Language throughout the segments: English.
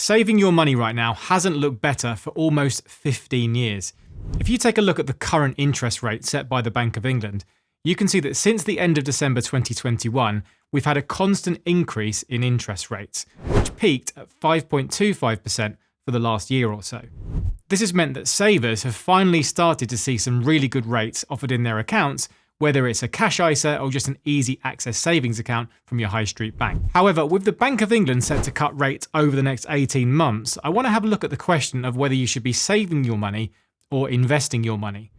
Saving your money right now hasn't looked better for almost 15 years. If you take a look at the current interest rate set by the Bank of England, you can see that since the end of December 2021, we've had a constant increase in interest rates, which peaked at 5.25% for the last year or so. This has meant that savers have finally started to see some really good rates offered in their accounts, whether it's a cash ISA or just an easy access savings account from your high street bank. However, with the Bank of England set to cut rates over the next 18 months, I want to have a look at the question of whether you should be saving your money or investing your money.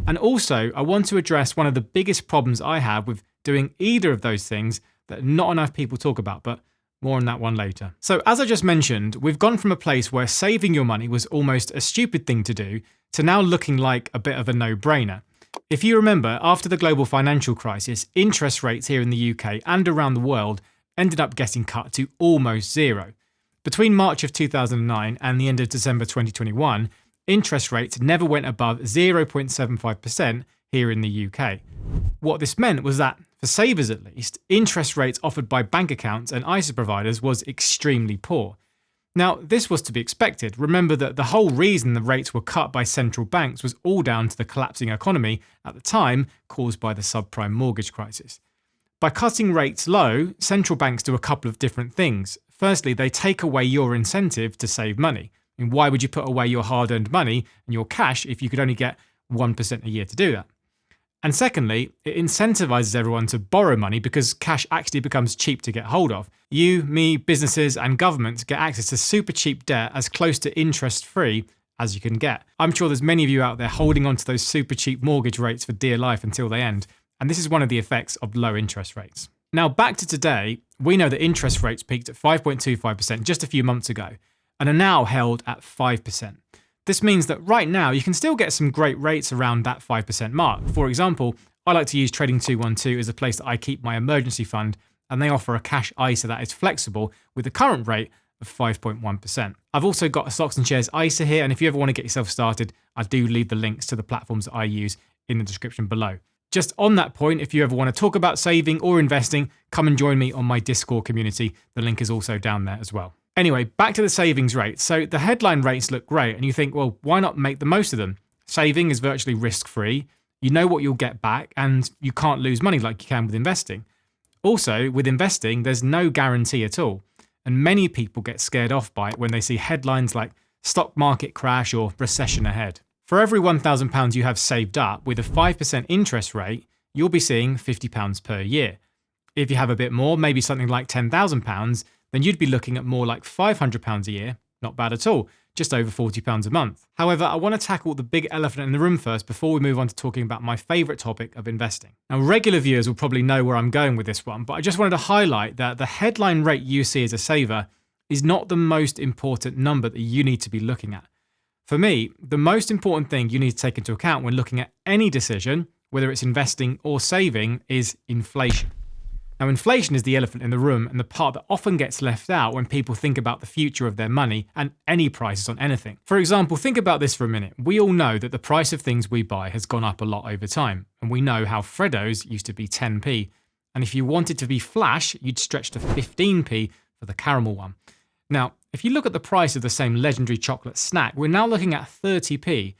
And also, I want to address one of the biggest problems I have with doing either of those things that not enough people talk about, but more on that one later. So as I just mentioned, we've gone from a place where saving your money was almost a stupid thing to do to now looking like a bit of a no-brainer. If you remember, after the global financial crisis, interest rates here in the UK and around the world ended up getting cut to almost zero. Between March of 2009 and the end of December 2021, interest rates never went above 0.75% here in the UK. What this meant was that, for savers at least, interest rates offered by bank accounts and ISA providers was extremely poor. Now, this was to be expected. Remember that the whole reason the rates were cut by central banks was all down to the collapsing economy at the time caused by the subprime mortgage crisis. By cutting rates low, central banks do a couple of different things. Firstly, they take away your incentive to save money. I mean, why would you put away your hard-earned money and your cash if you could only get 1% a year to do that? And secondly, it incentivizes everyone to borrow money because cash actually becomes cheap to get hold of. You, me, businesses and governments get access to super cheap debt as close to interest-free as you can get. I'm sure there's many of you out there holding on to those super cheap mortgage rates for dear life until they end. And this is one of the effects of low interest rates. Now back to today, we know that interest rates peaked at 5.25% just a few months ago and are now held at 5%. This means that right now you can still get some great rates around that 5% mark. For example, I like to use Trading 212 as a place that I keep my emergency fund, and they offer a cash ISA that is flexible with the current rate of 5.1%. I've also got a Stocks and Shares ISA here, and if you ever want to get yourself started, I do leave the links to the platforms that I use in the description below. Just on that point, if you ever want to talk about saving or investing, come and join me on my Discord community. The link is also down there as well. Anyway, back to the savings rates. So the headline rates look great and you think, well, why not make the most of them? Saving is virtually risk-free. You know what you'll get back and you can't lose money like you can with investing. Also, with investing, there's no guarantee at all. And many people get scared off by it when they see headlines like stock market crash or recession ahead. For every £1,000 you have saved up with a 5% interest rate, you'll be seeing £50 per year. If you have a bit more, maybe something like £10,000, then you'd be looking at more like £500 a year. Not bad at all, just over £40 a month. However, I want to tackle the big elephant in the room first before we move on to talking about my favourite topic of investing. Now, regular viewers will probably know where I'm going with this one, but I just wanted to highlight that the headline rate you see as a saver is not the most important number that you need to be looking at. For me, the most important thing you need to take into account when looking at any decision, whether it's investing or saving, is inflation. Now, inflation is the elephant in the room and the part that often gets left out when people think about the future of their money and any prices on anything. For example, think about this for a minute. We all know that the price of things we buy has gone up a lot over time, and we know how Freddo's used to be 10p. And if you wanted to be flash, you'd stretch to 15p for the caramel one. Now, if you look at the price of the same legendary chocolate snack, we're now looking at 30p,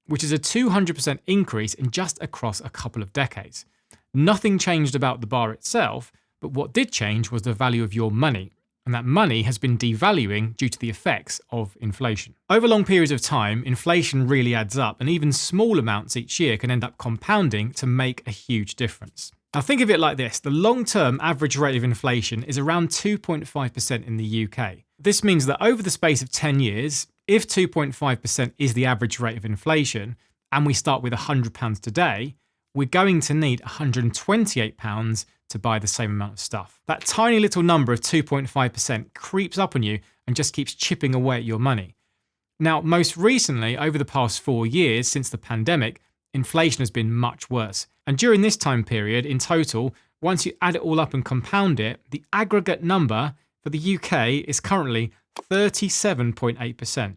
which is a 200% increase in just across a couple of decades. Nothing changed about the bar itself, but what did change was the value of your money, and that money has been devaluing due to the effects of inflation. Over long periods of time, inflation really adds up, and even small amounts each year can end up compounding to make a huge difference. Now think of it like this, the long-term average rate of inflation is around 2.5% in the UK. This means that over the space of 10 years, if 2.5% is the average rate of inflation, and we start with £100 today, we're going to need £128 to buy the same amount of stuff. That tiny little number of 2.5% creeps up on you and just keeps chipping away at your money. Now, most recently, over the past 4 years since the pandemic, inflation has been much worse. And during this time period, in total, once you add it all up and compound it, the aggregate number for the UK is currently 37.8%.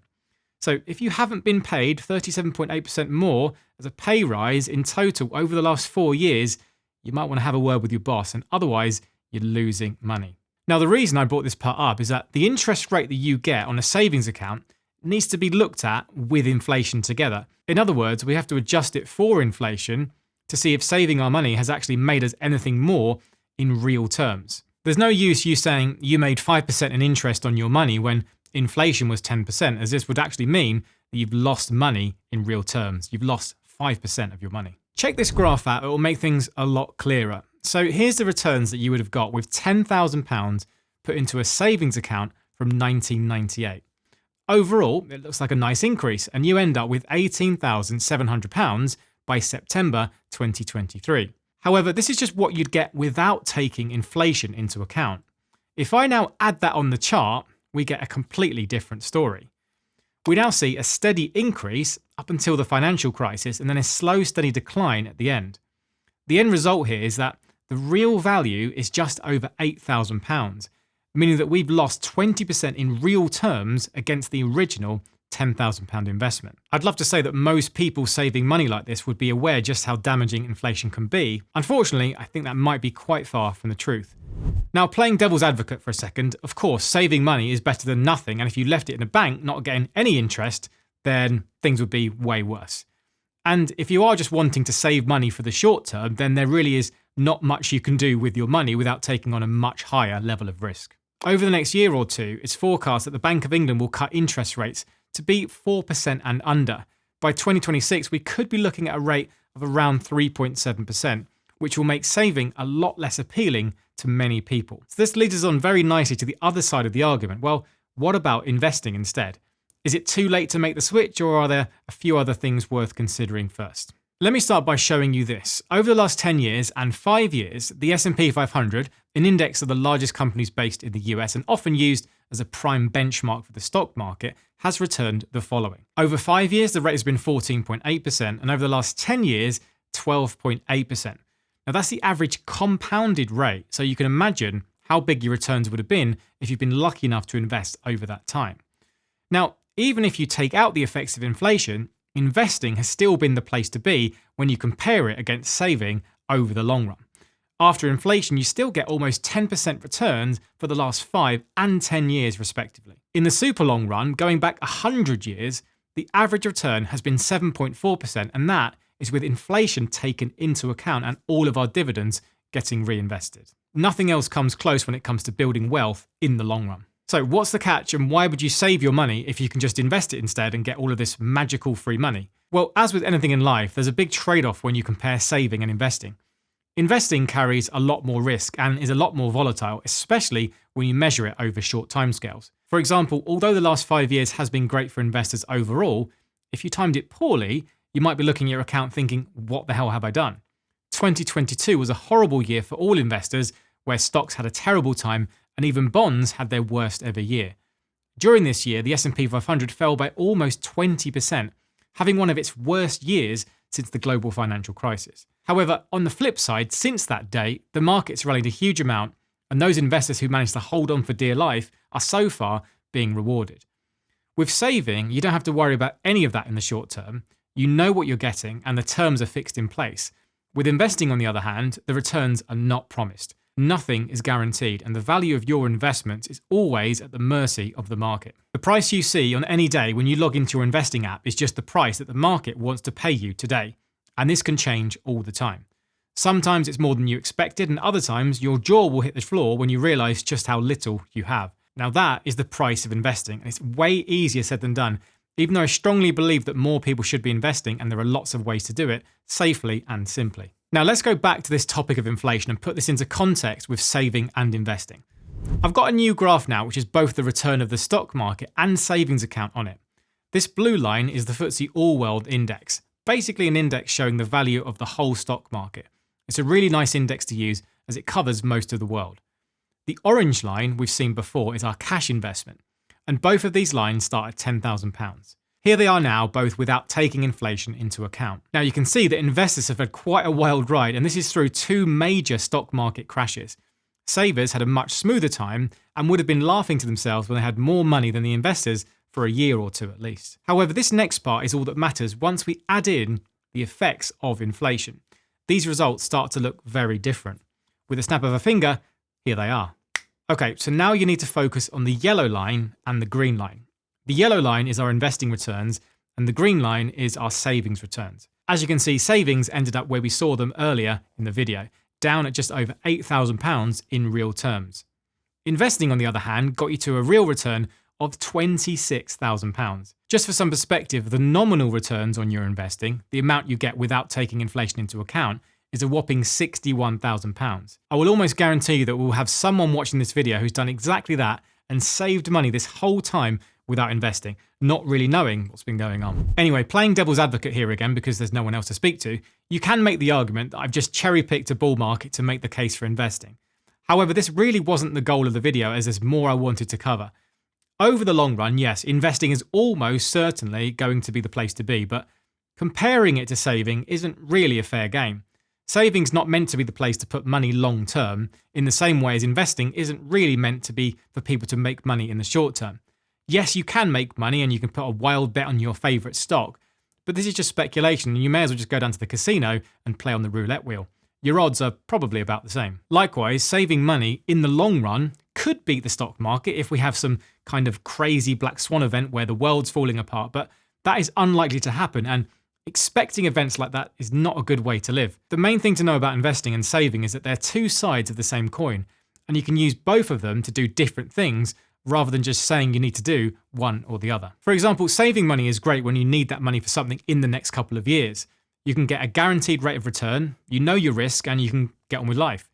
So if you haven't been paid 37.8% more as a pay rise in total over the last 4 years, you might want to have a word with your boss, and otherwise you're losing money. Now, the reason I brought this part up is that the interest rate that you get on a savings account needs to be looked at with inflation together. In other words, we have to adjust it for inflation to see if saving our money has actually made us anything more in real terms. There's no use you saying you made 5% in interest on your money when inflation was 10%, as this would actually mean that you've lost money in real terms. You've lost 5% of your money. Check this graph out, it will make things a lot clearer. So here's the returns that you would have got with £10,000 put into a savings account from 1998. Overall, it looks like a nice increase, and you end up with £18,700 by September 2023. However, this is just what you'd get without taking inflation into account. If I now add that on the chart, we get a completely different story. We now see a steady increase up until the financial crisis and then a slow, steady decline at the end. The end result here is that the real value is just over £8,000, meaning that we've lost 20% in real terms against the original £10,000 investment. I'd love to say that most people saving money like this would be aware just how damaging inflation can be. Unfortunately, I think that might be quite far from the truth. Now, playing devil's advocate for a second, of course, saving money is better than nothing, and if you left it in a bank not getting any interest, then things would be way worse. And if you are just wanting to save money for the short term, then there really is not much you can do with your money without taking on a much higher level of risk. Over the next year or two, it's forecast that the Bank of England will cut interest rates to be 4% and under. By 2026, we could be looking at a rate of around 3.7%, which will make saving a lot less appealing to many people. So this leads us on very nicely to the other side of the argument. Well, what about investing instead? Is it too late to make the switch, or are there a few other things worth considering first? Let me start by showing you this. Over the last 10 years and 5 years, the S&P 500, an index of the largest companies based in the US and often used as a prime benchmark for the stock market, has returned the following. Over 5 years, the rate has been 14.8%, and over the last 10 years, 12.8%. Now that's the average compounded rate, so you can imagine how big your returns would have been if you've been lucky enough to invest over that time. Now, even if you take out the effects of inflation, investing has still been the place to be when you compare it against saving over the long run. After inflation, you still get almost 10% returns for the last 5 and 10 years respectively. In the super long run, going back 100 years, the average return has been 7.4%, and that is with inflation taken into account and all of our dividends getting reinvested. Nothing else comes close when it comes to building wealth in the long run. So what's the catch, and why would you save your money if you can just invest it instead and get all of this magical free money? Well, as with anything in life, there's a big trade-off when you compare saving and investing. Investing carries a lot more risk and is a lot more volatile, especially when you measure it over short timescales. For example, although the last 5 years has been great for investors overall, if you timed it poorly, you might be looking at your account thinking, what the hell have I done? 2022 was a horrible year for all investors, where stocks had a terrible time and even bonds had their worst ever year. During this year, the S&P 500 fell by almost 20%, having one of its worst years since the global financial crisis. However, on the flip side, since that date, the market's rallied a huge amount, and those investors who managed to hold on for dear life are so far being rewarded. With saving, you don't have to worry about any of that in the short term. You know what you're getting, and the terms are fixed in place. With investing, on the other hand, the returns are not promised. Nothing is guaranteed, and the value of your investments is always at the mercy of the market. The price you see on any day when you log into your investing app is just the price that the market wants to pay you today, and this can change all the time. Sometimes it's more than you expected, and other times your jaw will hit the floor when you realise just how little you have. Now that is the price of investing, and it's way easier said than done, even though I strongly believe that more people should be investing, and there are lots of ways to do it safely and simply. Now let's go back to this topic of inflation and put this into context with saving and investing. I've got a new graph now which is both the return of the stock market and savings account on it. This blue line is the FTSE All-World Index, basically an index showing the value of the whole stock market. It's a really nice index to use as it covers most of the world. The orange line we've seen before is our cash investment, and both of these lines start at £10,000. Here they are now, both without taking inflation into account. Now you can see that investors have had quite a wild ride, and this is through 2 major stock market crashes. Savers had a much smoother time and would have been laughing to themselves when they had more money than the investors for a year or two at least. However, this next part is all that matters once we add in the effects of inflation. These results start to look very different. With a snap of a finger, here they are. Okay, so now you need to focus on the yellow line and the green line. The yellow line is our investing returns, and the green line is our savings returns. As you can see, savings ended up where we saw them earlier in the video, down at just over £8,000 in real terms. Investing, on the other hand, got you to a real return of £26,000. Just for some perspective, the nominal returns on your investing, the amount you get without taking inflation into account, is a whopping £61,000. I will almost guarantee you that we'll have someone watching this video who's done exactly that and saved money this whole time without investing, not really knowing what's been going on. Anyway, playing devil's advocate here again because there's no one else to speak to, you can make the argument that I've just cherry-picked a bull market to make the case for investing. However, this really wasn't the goal of the video, as there's more I wanted to cover. Over the long run, yes, investing is almost certainly going to be the place to be, but comparing it to saving isn't really a fair game. Saving's not meant to be the place to put money long term, in the same way as investing isn't really meant to be for people to make money in the short term. Yes, you can make money and you can put a wild bet on your favourite stock, but this is just speculation and you may as well just go down to the casino and play on the roulette wheel. Your odds are probably about the same. Likewise, saving money in the long run could beat the stock market if we have some kind of crazy black swan event where the world's falling apart, but that is unlikely to happen, and expecting events like that is not a good way to live. The main thing to know about investing and saving is that they're two sides of the same coin, and you can use both of them to do different things rather than just saying you need to do one or the other. For example, saving money is great when you need that money for something in the next couple of years. You can get a guaranteed rate of return, you know your risk, and you can get on with life.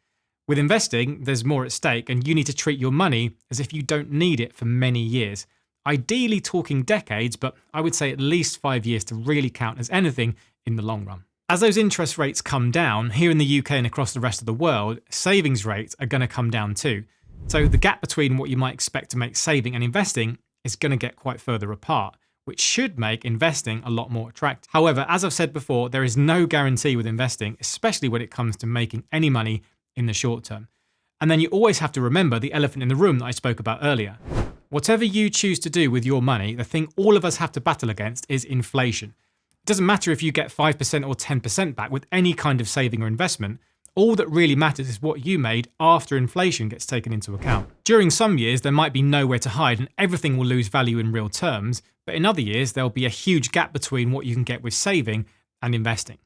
With investing, there's more at stake, and you need to treat your money as if you don't need it for many years. Ideally talking decades, but I would say at least 5 years to really count as anything in the long run. As those interest rates come down, here in the UK and across the rest of the world, savings rates are going to come down too. So the gap between what you might expect to make saving and investing is going to get quite further apart, which should make investing a lot more attractive. However, as I've said before, there is no guarantee with investing, especially when it comes to making any money in the short term. And then you always have to remember the elephant in the room that I spoke about earlier. Whatever you choose to do with your money, the thing all of us have to battle against is inflation. It doesn't matter if you get 5% or 10% back with any kind of saving or investment. All that really matters is what you made after inflation gets taken into account. During some years, there might be nowhere to hide and everything will lose value in real terms, but in other years, there'll be a huge gap between what you can get with saving and investing.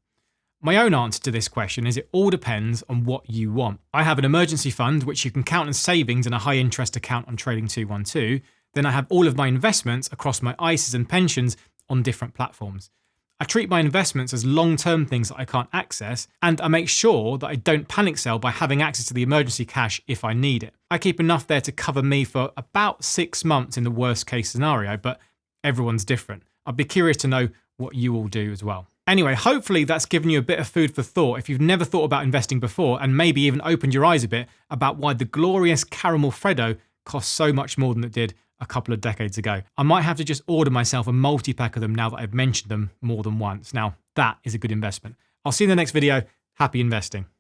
My own answer to this question is it all depends on what you want. I have an emergency fund, which you can count as savings in a high interest account on Trading 212. Then I have all of my investments across my ISAs and pensions on different platforms. I treat my investments as long-term things that I can't access, and I make sure that I don't panic sell by having access to the emergency cash if I need it. I keep enough there to cover me for about 6 months in the worst case scenario, but everyone's different. I'd be curious to know what you all do as well. Anyway, hopefully that's given you a bit of food for thought if you've never thought about investing before, and maybe even opened your eyes a bit about why the glorious caramel Freddo costs so much more than it did a couple of decades ago. I might have to just order myself a multi-pack of them now that I've mentioned them more than once. Now, that is a good investment. I'll see you in the next video. Happy investing.